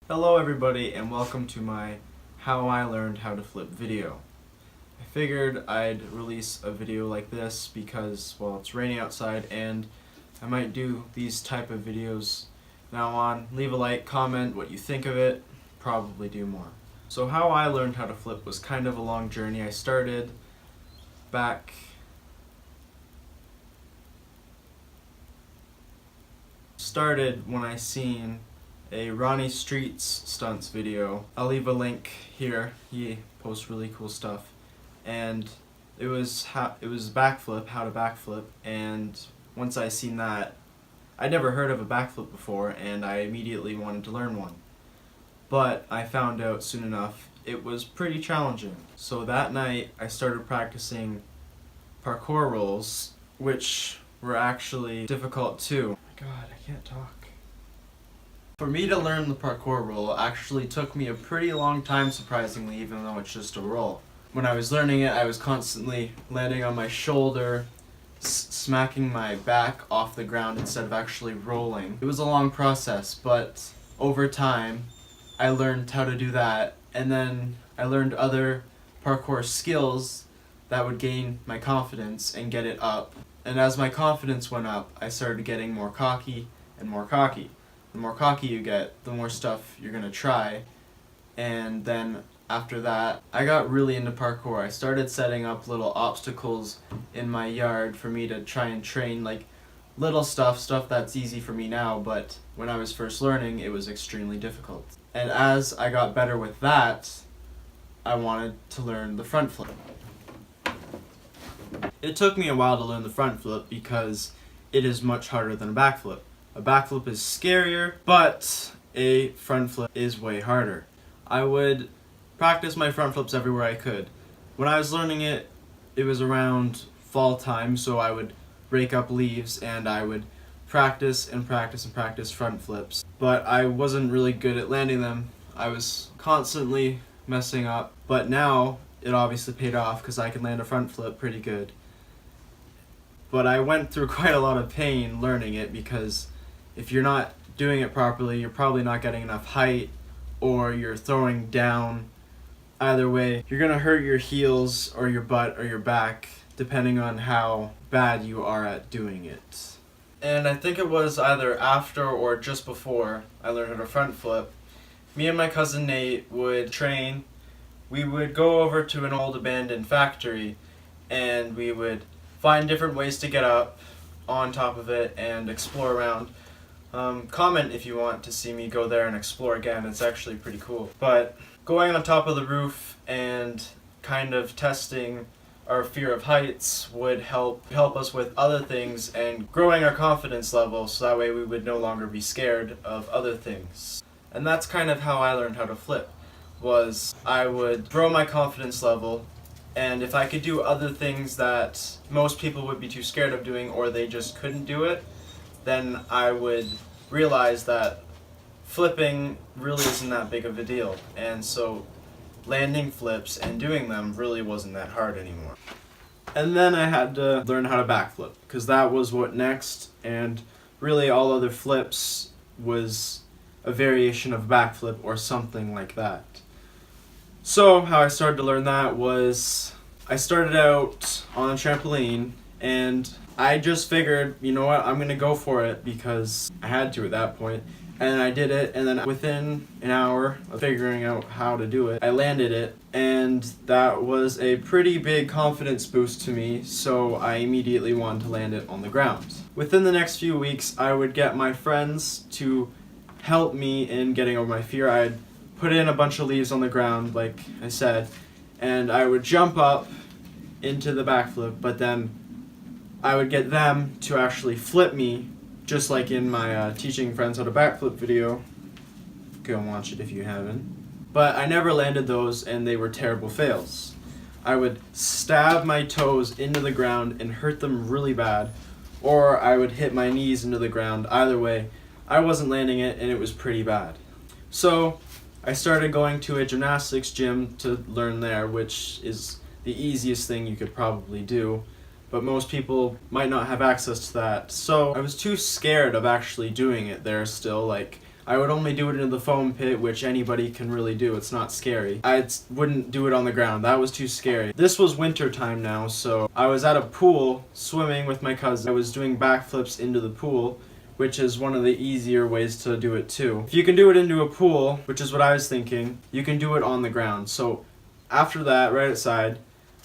Hello everybody and welcome to my How I Learned How to Flip video. I figured I'd release a video like this because, well, it's raining outside and I might do these type of videos now on. Leave a like, comment what you think of it, probably do more. So how I learned how to flip was kind of a long journey. I started back when I seen a Ronnie Streets stunts video. I'll leave a link here. He posts really cool stuff, and it was backflip, how to backflip. And once I seen that, I'd never heard of a backflip before, and I immediately wanted to learn one. But I found out soon enough it was pretty challenging. So that night I started practicing parkour rolls, which were actually difficult too. Oh my God, I can't talk. For me to learn the parkour roll actually took me a pretty long time, surprisingly, even though it's just a roll. When I was learning it, I was constantly landing on my shoulder, smacking my back off the ground instead of actually rolling. It was a long process, but over time, I learned how to do that, and then I learned other parkour skills that would gain my confidence and get it up. And as my confidence went up, I started getting more cocky and more cocky. The more cocky you get, the more stuff you're gonna try. And then after that, I got really into parkour. I started setting up little obstacles in my yard for me to try and train, like little stuff that's easy for me now, but when I was first learning, it was extremely difficult. And as I got better with that, I wanted to learn the front flip. It took me a while to learn the front flip because it is much harder than a backflip. A backflip is scarier, but a front flip is way harder. I would practice my front flips everywhere I could. When I was learning it, it was around fall time, so I would rake up leaves and I would practice and practice and practice front flips. But I wasn't really good at landing them. I was constantly messing up, but now it obviously paid off because I can land a front flip pretty good. But I went through quite a lot of pain learning it because if you're not doing it properly, you're probably not getting enough height, or you're throwing down. Either way, you're gonna hurt your heels or your butt or your back, depending on how bad you are at doing it. And I think it was either after or just before I learned how to front flip, me and my cousin Nate would train. We would go over to an old abandoned factory and we would find different ways to get up on top of it and explore around. Comment if you want to see me go there and explore again. It's actually pretty cool. But going on top of the roof and kind of testing our fear of heights would help us with other things and growing our confidence level, so that way we would no longer be scared of other things. And that's kind of how I learned how to flip, was I would grow my confidence level, and if I could do other things that most people would be too scared of doing or they just couldn't do it, then I would realize that flipping really isn't that big of a deal. And so landing flips and doing them really wasn't that hard anymore. And then I had to learn how to backflip, because that was what next, and really all other flips was a variation of backflip or something like that. So how I started to learn that was I started out on a trampoline and I just figured, you know what, I'm gonna go for it because I had to at that point. And I did it, and then within an hour of figuring out how to do it, I landed it, and that was a pretty big confidence boost to me, so I immediately wanted to land it on the ground. Within the next few weeks, I would get my friends to help me in getting over my fear. I'd put in a bunch of leaves on the ground, like I said, and I would jump up into the backflip, but then I would get them to actually flip me, just like in my teaching friends how to backflip video. Go and watch it if you haven't. But I never landed those, and they were terrible fails. I would stab my toes into the ground and hurt them really bad, or I would hit my knees into the ground. Either way, I wasn't landing it, and it was pretty bad. So I started going to a gymnastics gym to learn there, which is the easiest thing you could probably do. But most people might not have access to that. So I was too scared of actually doing it there still. Like, I would only do it into the foam pit, which anybody can really do. It's not scary. I wouldn't do it on the ground. That was too scary. This was winter time now, so I was at a pool swimming with my cousin. I was doing backflips into the pool, which is one of the easier ways to do it too. If you can do it into a pool, which is what I was thinking, you can do it on the ground. So after that, right outside,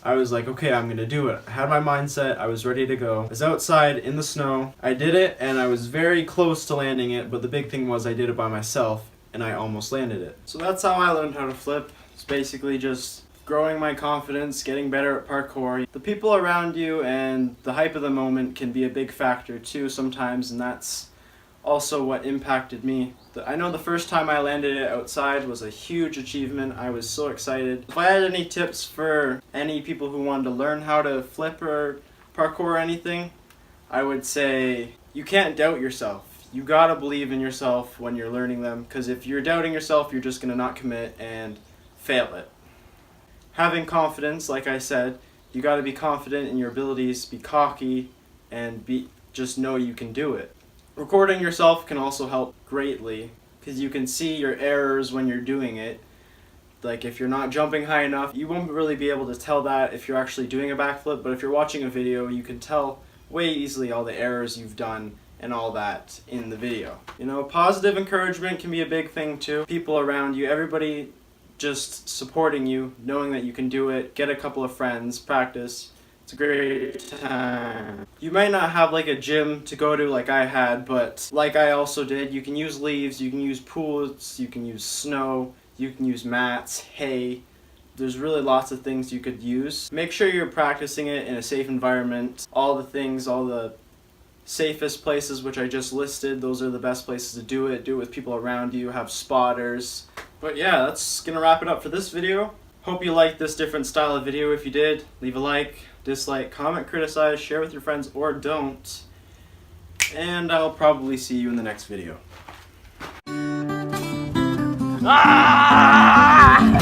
I was like, okay, I'm gonna do it. I had my mindset, I was ready to go. I was outside in the snow. I did it, and I was very close to landing it, but the big thing was I did it by myself, and I almost landed it. So that's how I learned how to flip. It's basically just growing my confidence, getting better at parkour. The people around you and the hype of the moment can be a big factor too sometimes, and that's also what impacted me. I know the first time I landed it outside was a huge achievement. I was so excited. If I had any tips for any people who wanted to learn how to flip or parkour or anything, I would say you can't doubt yourself. You gotta believe in yourself when you're learning them, because if you're doubting yourself, you're just gonna not commit and fail it. Having confidence, like I said, you gotta be confident in your abilities, be cocky, and just know you can do it. Recording yourself can also help greatly, because you can see your errors when you're doing it. Like if you're not jumping high enough, you won't really be able to tell that if you're actually doing a backflip, but if you're watching a video, you can tell way easily all the errors you've done and all that in the video. You know, positive encouragement can be a big thing too. People around you, everybody just supporting you, knowing that you can do it, get a couple of friends, practice. It's a great time. You might not have like a gym to go to like I had, but like I also did, you can use leaves, you can use pools, you can use snow, you can use mats, hay. There's really lots of things you could use. Make sure you're practicing it in a safe environment. All the things, all the safest places which I just listed, those are the best places to do it. Do it with people around you, have spotters. But yeah, that's gonna wrap it up for this video. Hope you liked this different style of video. If you did, leave a like, dislike, comment, criticize, share with your friends, or don't. And I'll probably see you in the next video. Ah!